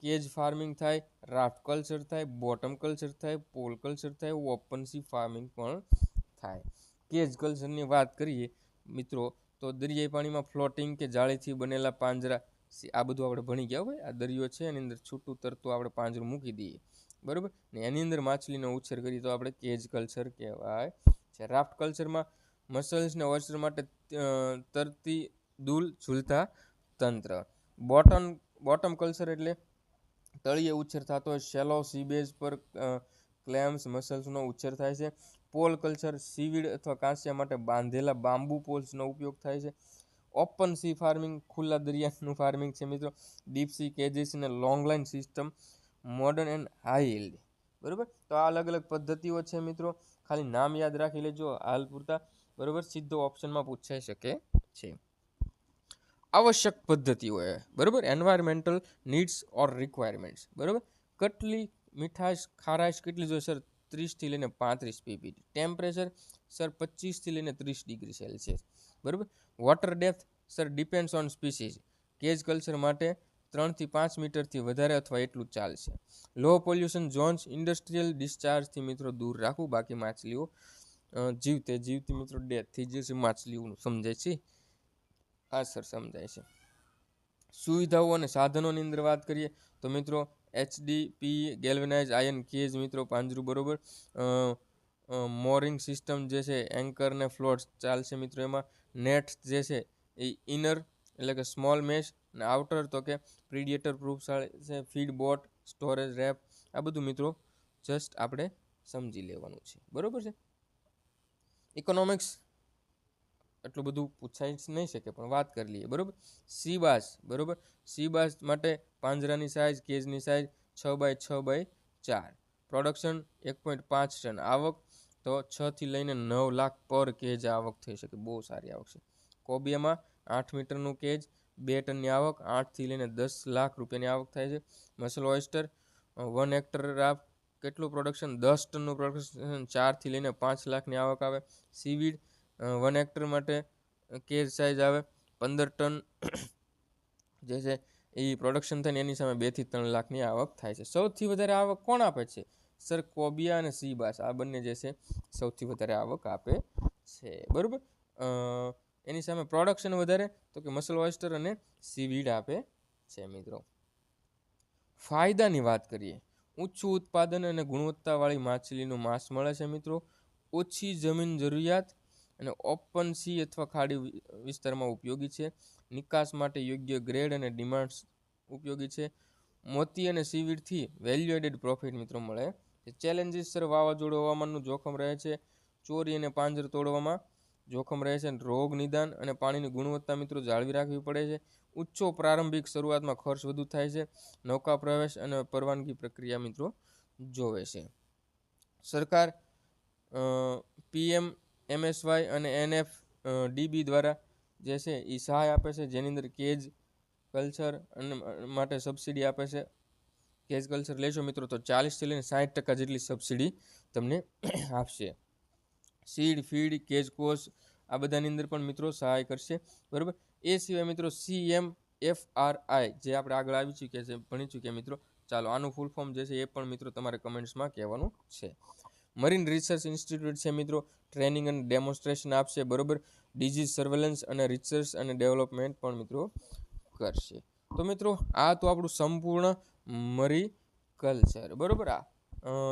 કેજ ફાર્મિંગ થાય, રાફ્ટ કલ્ચર થાય, બોટમ કલ્ચર થાય, પોલ કલ્ચર થાય, ઓપન સી ફાર્મિંગ પણ થાય. કેજ કલ્ચરની વાત કરીએ મિત્રો તો દરિયાઈ પાણીમાં ફ્લોટિંગ કે જાળીથી બનેલા પાંજરા, આ બધું આપણે ભણી ગયા હોય. આ દરિયો છે એની અંદર છૂટું તરતું આપણે પાંજરું મૂકી દઈએ, બરોબર, ને એની અંદર માછલીનો ઉછેર કરીએ તો આપણે કેજ કલ્ચર કહેવાય છે. રાફ્ટ કલ્ચરમાં મસલ્સ ને ઓયસ્ટર માટે તરતી દૂલ ઝૂલતા તંત્ર. બોટમ કલ્ચર એટલે તળિયે ઉછેર થતો હોય, શેલો સીબેજ પર ક્લેમ્સ, મસલ્સનો ઉછેર થાય છે. પોલ કલ્ચર સીવીડ અથવા કાંસિયા માટે બાંધેલા બાંબુ પોલ્સનો ઉપયોગ થાય છે. ઓપન સી ફાર્મિંગ ખુલ્લા દરિયાનું ફાર્મિંગ છે મિત્રો. ડીપ સી કેજીસ અને long line system, modern and high yield, બરોબર. તો આ અલગ અલગ પદ્ધતિઓ છે મિત્રો, ખાલી નામ યાદ રાખી લેજો હાલ પૂરતા, બરોબર. સીધો ઓપ્શનમાં પૂછાઈ શકે છે. આવશ્યક પદ્ધતિઓ, બરોબર. એન્વાયરમેન્ટલ નીડ્સ ઓર રિક્વાયરમેન્ટ્સ, બરોબર. કેટલી મીઠાશ ખારાશ કેટલી જોઈએ? સર 30 થી લઈને 35 ppt. ટેમ્પરેચર સર 25 થી લઈને 30 ડિગ્રી સેલ્સિયસ, બરોબર. Water depth sir depends on species. Cage culture માટે 3 થી 5 મીટરથી વધારે અથવા એટલું ચાલશે. લો પોલ્યુશન ઝોન્સ ઇન્ડસ્ટ્રીયલ ડિસ્ચાર્જથી મિત્રો દૂર રાખવું. બાકી માછલીઓ જીવતી મિત્રો ડેથ થઈ જશે માછલીઓનું, સમજાય છે? આ સર સમજાય છે. સુવિધાઓ અને સાધનોની અંદર વાત કરીએ તો મિત્રો HDPE ગેલ્વેનાઇઝ આયન કેજ મિત્રો પાંજરું, બરોબર. મોરિંગ સિસ્ટમ જે છે એન્કર ને ફ્લોટ્સ ચાલશે મિત્રો. એમાં નેટ જે છે એ ઇનર એટલે કે સ્મોલ મેશ અને આઉટર તો કે પ્રીડિયેટર પ્રૂફ છે. ફીડ બોટ, સ્ટોરેજ રેપ, આ બધું મિત્રો જસ્ટ આપણે સમજી લેવાનું છે, બરોબર છે. ઇકોનોમિક્સ એટલું બધું પૂછાઈ નહીં શકે પણ વાત કરી લઈએ, બરોબર. સી બાસ, બરોબર. સી બાસ માટે પાંજરાની સાઇઝ, કેજની સાઇઝ 6x6x4, પ્રોડક્શન 1.5 ટન, આવક તો 6 થી લઈને 9 લાખ પર કેજ આવક થઈ શકે, બહુ સારી આવક છે. કોબિયામાં 8 મીટરનું કેજ, 2 ટનની આવક, 8 થી લઈને 10 લાખ રૂપિયાની આવક થાય છે. મસલ ઓયસ્ટર 1 હેક્ટર રાફ, કેટલું પ્રોડક્શન? 10 ટનનું પ્રોડક્શન, 4 થી લઈને 5 લાખની આવક આવે. સીવીડ 1 હેક્ટર માટે કેજ સાઇઝ આવે 15 ટન જે છે એ પ્રોડક્શન થાય ને એની સામે 2 થી 3 લાખની આવક થાય છે. સૌથી વધારે આવક કોણ આપે છે? સર કોબિયા અને સી બાસ, આ બંને જે છે સૌથી વધારે આવક આપે છે, બરોબર. એની સામે પ્રોડક્શન વધારે તો કે મસલ ઓયસ્ટર અને સીવીડ આપે છે. મિત્રો, ફાયદાની વાત કરીએ. ઊંચું ઉત્પાદન અને ગુણવત્તાવાળી માછલીનું માંસ મળે છે. મિત્રો, ઓછી જમીન જરૂરિયાત અને ઓપન સી અથવા ખાડી વિસ્તારમાં ઉપયોગી છે. નિકાસ માટે યોગ્ય ગ્રેડ અને ડિમાન્ડ્સ ઉપયોગી છે. મોતી અને સીવીડથી વેલ્યુ એડેડ પ્રોફિટ મિત્રો મળે. ચેલેન્જીસ સર વાવાઝોડું, હવામાનનું જોખમ રહે છે. ચોરી અને પાંજર તોડવામાં જોખમ રહે છે. રોગ નિદાન અને પાણીની ગુણવત્તા મિત્રો જાળવી રાખવી પડે છે. ઊંચો પ્રારંભિક શરૂઆતમાં ખર્ચ વધુ થાય છે. નૌકા પ્રવેશ અને પરવાનગી પ્રક્રિયા મિત્રો જોવે છે. સરકાર પીએમ MSY અને NFDB દ્વારા જે છે એ સહાય આપે છે, જેની અંદર કેજ કલ્ચર અને માટે સબસિડી આપે છે. કેજ કલ્ચર લેશો મિત્રો તો 40 થી લઈને 60% જેટલી સબસિડી તમને આપશે. સીડ, ફીડ, કેજ કોર્સ આ બધાની અંદર પણ મિત્રો સહાય કરશે, બરોબર. એ સિવાય મિત્રો CMFRI જે આપણે આગળ આવી ચૂક્યા છે, ભણી ચૂક્યા મિત્રો. ચાલો આનું ફૂલ ફોર્મ જે છે એ પણ મિત્રો તમારે કમેન્ટ્સમાં કહેવાનું છે. મરીન રિસર્ચ ઇન્સ્ટિટ્યૂટ છે મિત્રો, ટ્રેનિંગ અને ડેમોન્સ્ટ્રેશન આપશે, બરોબર. ડિઝીઝ સર્વેલન્સ અને રિસર્ચ અને ડેવલપમેન્ટ પણ મિત્રો કરશે. તો મિત્રો આ તો આપણું સંપૂર્ણ મરી કલ્ચર, બરોબર.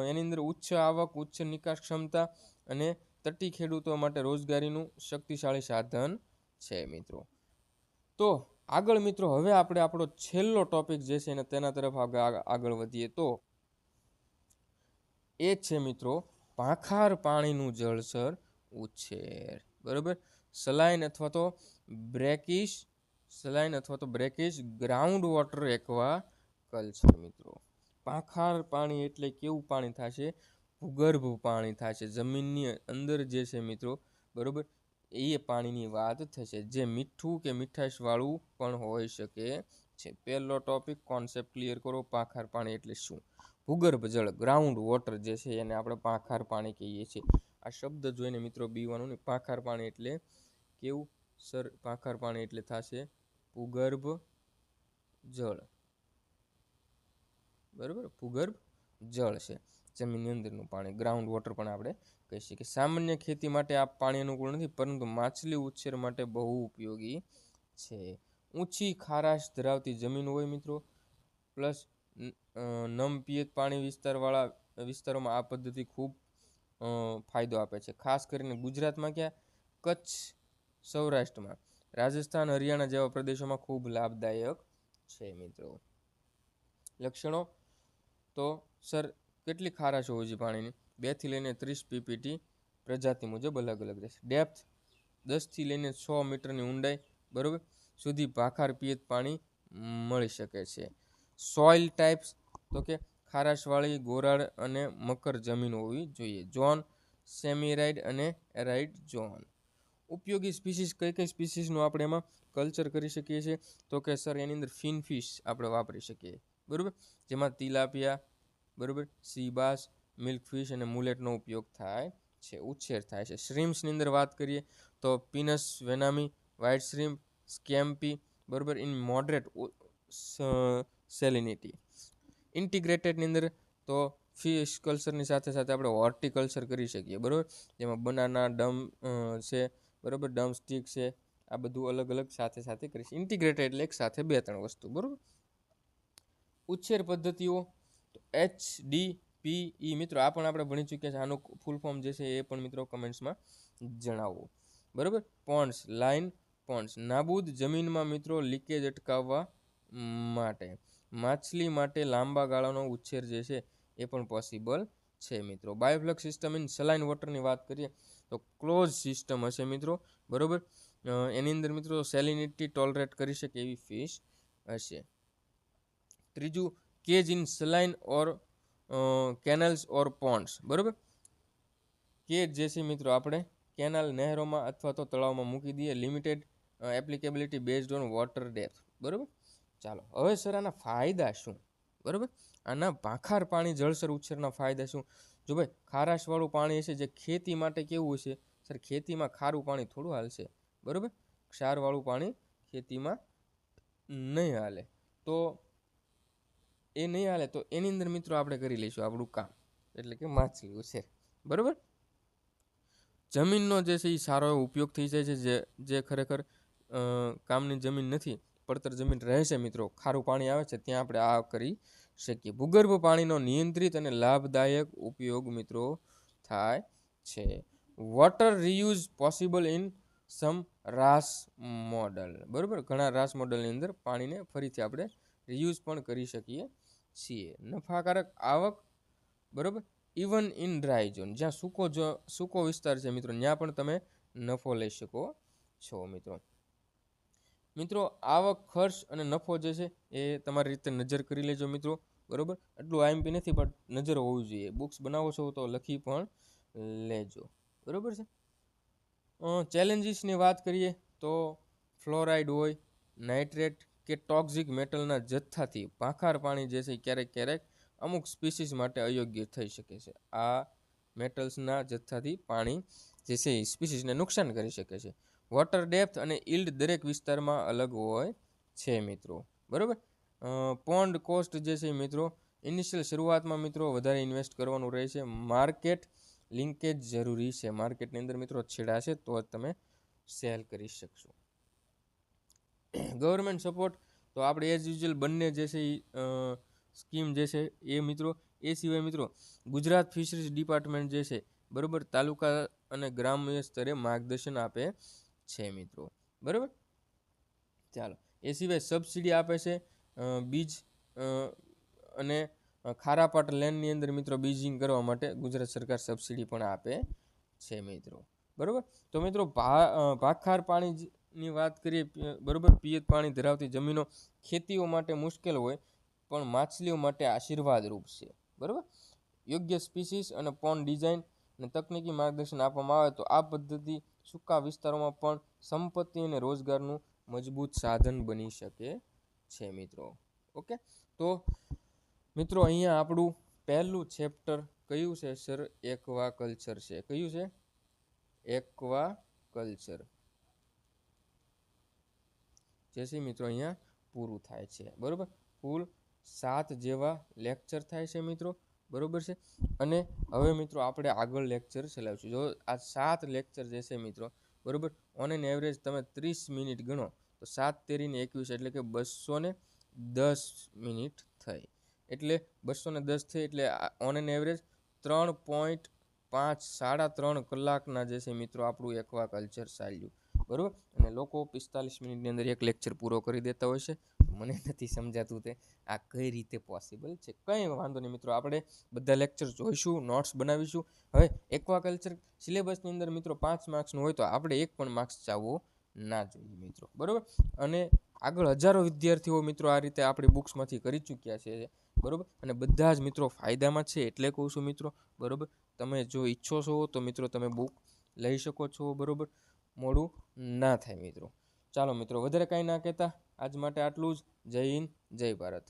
એની અંદર ઉચ્ચ આવક, ઉચ્ચ નિકાસ ક્ષમતા અને તટી ખેડૂતો માટે રોજગારીનું શક્તિશાળી સાધન છે મિત્રો. તો આગળ મિત્રો હવે આપણે આપણો છેલ્લો ટોપિક જે છે ને તેના તરફ આગળ વધીએ તો એ છે મિત્રો પાંખાર પાણીનું જળચર ઉછેર, બરોબર. સલાઇન અથવા તો બ્રેકિશ ગ્રાઉન્ડ વોટર એક્વા કલ્ચર મિત્રો. પાંખાર પાણી એટલે કેવું પાણી થશે? ભૂગર્ભ પાણી થશે, જમીનની અંદર જે છે મિત્રો, બરોબર. એ પાણીની વાત થશે, જે મીઠું કે મીઠાશવાળું પણ હોઈ શકે છે. પહેલો ટોપિક કોન્સેપ્ટ ક્લિયર કરો. પાંખાર પાણી એટલે શું? ભૂગર્ભ જળ, ગ્રાઉન્ડ વોટર જે છે એને આપણે પાંખાર પાણી કહીએ છીએ. આ શબ્દ જોઈને મિત્રો બીવાનું નહીં. પાંખાર પાણી એટલે કેવું? સર પાંખાર પાણી એટલે થશે ભૂગર્ભ જળ, બરોબર. ભૂગર્ભ જળ છે, જમીનની અંદરનું પાણી. ગ્રાઉન્ડ વોટર પણ આપણે કહી શકીએ. સામાન્ય ખેતી માટે આ પાણી અનુકૂળ નથી, પરંતુ માછલી ઉછેર માટે બહુ ઉપયોગી છે. ઊંચી ખારાશ ધરાવતી જમીન હોય મિત્રો, પ્લસ નમ પિયત પાણી વિસ્તારોમાં આ પદ્ધતિ ખૂબ ફાયદો આપે છે. ખાસ કરીને ગુજરાતમાં, ક્યાં? કચ્છ, સૌરાષ્ટ્રમાં, રાજસ્થાન, હરિયાણા જેવા પ્રદેશોમાં ખૂબ લાભદાયક છે મિત્રો. લક્ષણો તો સર કેટલી ખારાશ હોવી જોઈએ પાણીની? 2 થી લઈને 30 PPT પ્રજાતિ મુજબ અલગ અલગ રહેશે. ડેપ્થ 10 થી લઈને 100 મીટરની ઊંડાઈ, બરોબર, સુધી ભાખાર પિયત પાણી મળી શકે છે. સોઇલ ટાઈપ્સ તો કે ખારાશવાળી, ગોરાળ અને મકર જમીન હોવી જોઈએ. ઝોન સેમીરાઇડ અને એરાઇડ ઝોન. ઉપયોગી સ્પીસીસ કઈ કઈ સ્પીસીસનું આપણે એમાં કલ્ચર કરી શકીએ છીએ? તો કે સર એની અંદર ફિનફિશ આપણે વાપરી શકીએ, બરોબર, જેમાં તિલાપિયા, બરોબર, સી બાસ, મિલ્ક ફિશ અને મુલેટનો ઉપયોગ થાય છે, ઉછેર થાય છે. શ્રીમ્સની અંદર વાત કરીએ તો પીનસ વેનામી, વ્હાઇટ શ્રીમ્પ, સ્કેમ્પી, બરોબર, ઇન મોડરેટ સેલિનિટી. ઇન્ટિગ્રેટેડની અંદર તો ફિશ કલ્ચરની સાથે સાથે આપણે હોર્ટિકલ્ચર કરી શકીએ, બરોબર, જેમાં બનાના ડમ છે, બરોબર, ડમ સ્ટીક છે, આ બધું અલગ અલગ સાથે સાથે કરી શકીએ. ઇન્ટિગ્રેટેડ એટલે એક સાથે 2-3 વસ્તુ, બરોબર. ઉછેર પદ્ધતિઓ તો HDPE મિત્રો આ પણ આપણે ભણી ચૂક્યા છે. આનું ફૂલ ફોર્મ જે છે એ પણ મિત્રો કમેન્ટ્સમાં જણાવો, બરોબર. પોન્ડ્સ, લાઇન પોન્ડ્સ, નાબૂદ જમીનમાં મિત્રો લીકેજ અટકાવવા માટે. માછલી માટે લાંબા ગાળાનો ઉછેર જે છે એ પણ પોસિબલ છે મિત્રો. બાયોફ્લક્સ સિસ્ટમ ઇન સલાઇન વોટરની વાત કરીએ તો ક્લોઝ સિસ્ટમ હશે મિત્રો, બરોબર. એની અંદર મિત્રો સેલિનિટી ટોલરેટ કરી શકે એવી ફિશ હશે. ત્રીજું, cage in સલાઇન or કેનલ્સ or ponds, બરોબર. કેજ જે છે મિત્રો આપણે કેનાલ, નહેરોમાં અથવા તો તળાવમાં મૂકી દઈએ. Limited applicability based on water depth, બરોબર. ચાલો હવે સર આના ફાયદા શું, બરોબર. આના ભાખાર પાણી જળચર ઉછેરના ફાયદા શું? જો ભાઈ ખારાશવાળું પાણી હશે જે ખેતી માટે કેવું હશે સર? ખેતીમાં ખારું પાણી થોડું હાલશે, બરોબર. ક્ષારવાળું પાણી ખેતીમાં નહીં હાલે. તો એ નહીં હાલે તો એની અંદર મિત્રો આપણે કરી લઈશું આપણું કામ, એટલે કે માછલી ઉછેર, બરોબર. જમીનનો જે છે એ સારો એવો ઉપયોગ થઈ જાય છે. જે ખરેખર કામની જમીન નથી, પડતર જમીન રહે છે મિત્રો, ખારું પાણી આવે છે ત્યાં આપણે આ કરી શકીએ. ભૂગર્ભ પાણીનો નિયંત્રિત અને લાભદાયક ઉપયોગ મિત્રો થાય છે. Water reuse possible in sum raas model, બરોબર. ઘણા રાસ મોડલની અંદર પાણીને ફરીથી આપણે રિયુઝ પણ કરી શકીએ છીએ. નફાકારક આવક, બરોબર. ઇવન ઇન ડ્રાય ઝોન, જ્યાં સૂકો વિસ્તાર છે મિત્રો, ત્યાં પણ તમે નફો લઈ શકો છો મિત્રો. મિત્રો આવક, ખર્ચ અને નફો જે છે એ તમારી રીતે નજર કરી લેજો મિત્રો, બરોબર. એટલું આઈએમપી નથી પણ નજર હોવી જોઈએ. બુક્સ બનાવો છો તો લખી પણ લેજો, બરોબર છે. ચેલેન્જીસની વાત કરીએ તો ફ્લોરાઇડ હોય, નાઇટ્રેટ કે ટોક્સિક મેટલના જથ્થાથી ભાખાર પાણી જે છે ક્યારેક અમુક સ્પીસીસ માટે અયોગ્ય થઈ શકે છે. આ મેટલ્સના જથ્થાથી પાણી જે છે એ સ્પીસીસને નુકસાન કરી શકે છે. વોટર ડેપ્થ અને ઇલ્ડ દરેક વિસ્તારમાં અલગ હોય છે મિત્રો, બરોબર. પોન્ડ કોસ્ટ જે છે મિત્રો, ઇનિશિયલ શરૂઆતમાં મિત્રો વધારે ઇન્વેસ્ટ કરવાનું રહે છે. માર્કેટ લિંકેજ જરૂરી છે. માર્કેટની અંદર મિત્રો છેડાશે તો જ તમે સેલ કરી શકશો. ગવર્મેન્ટ સપોર્ટ તો આપણે એઝ યુઝ્યુઅલ બંને જે છે એ સ્કીમ જે છે એ મિત્રો, એ સિવાય મિત્રો ગુજરાત ફિશરીઝ ડિપાર્ટમેન્ટ જે છે, બરોબર, તાલુકા અને ગ્રામ્ય સ્તરે માર્ગદર્શન આપે છે મિત્રો, બરોબર. ચાલો એ સિવાય સબસિડી આપે છે બીજ અને ખારાપાટ લેન્ડની અંદર મિત્રો બીજિંગ કરવા માટે ગુજરાત સરકાર સબસિડી પણ આપે છે મિત્રો, બરોબર. તો મિત્રો ભાખાર પાણીની વાત કરીએ, બરોબર. પિયત પાણી ધરાવતી જમીનો ખેતીઓ માટે મુશ્કેલ હોય પણ માછલીઓ માટે આશીર્વાદરૂપ છે, બરોબર. યોગ્ય સ્પીસીસ અને પોન્ડ ડિઝાઇન અને તકનીકી માર્ગદર્શન આપવામાં આવે તો આ પદ્ધતિ સૂકા વિસ્તારોમાં પણ સંપત્તિ અને રોજગારનું મજબૂત સાધન બની શકે છે મિત્રો. ઓકે, તો મિત્રો અહીંયા આપણું પહેલું ચેપ્ટર કયું છે સર? એક્વા કલ્ચર છે. કયું છે? એક્વા કલ્ચર જે છે મિત્રો અહીંયા પૂરું થાય છે, બરોબર. કુલ 7 જેવા લેક્ચર થાય છે મિત્રો, બરોબર છે. અને હવે મિત્રો આપણે આગળ લેક્ચર ચલાવીશું. જો આ 7 લેક્ચર જે છે મિત્રો, બરોબર, ઓન એન એવરેજ તમે 30 મિનિટ ગણો તો 7 તેરીને 21 એટલે કે 210 મિનિટ થઈ. એટલે 210 થઈ એટલે ઓન એન એવરેજ 3.5 કલાકના જે છે મિત્રો આપણું એક્વા કલ્ચર ચાલ્યું, બરોબર. અને લોકો 45 મિનિટની અંદર એક લેક્ચર પૂરો કરી દેતા હોય છે. મને નથી સમજાતું તે આ કઈ રીતે પોસિબલ છે. કંઈ વાંધો નહીં મિત્રો, આપણે બધા લેક્ચર જોઈશું, નોટ્સ બનાવીશું. હવે એક્વા કલ્ચર સિલેબસની અંદર મિત્રો 5 માર્ક્સનું હોય તો આપણે 1 પણ માર્ક્સ ચાવવો ના જોઈએ મિત્રો, બરોબર. અને આગળ હજારો વિદ્યાર્થીઓ મિત્રો આ રીતે આપણી બુક્સમાંથી કરી ચૂક્યા છે, બરોબર. અને બધા જ મિત્રો ફાયદામાં છે એટલે કહું છું મિત્રો, બરોબર. તમે જો ઈચ્છો છો તો મિત્રો તમે બુક લઈ શકો છો, બરોબર. મોડું ના થાય મિત્રો. ચાલો મિત્રો, વધારે કાંઈ ના કહેતા આજ માટે આટલું જ. જય હિન્દ, જય ભારત.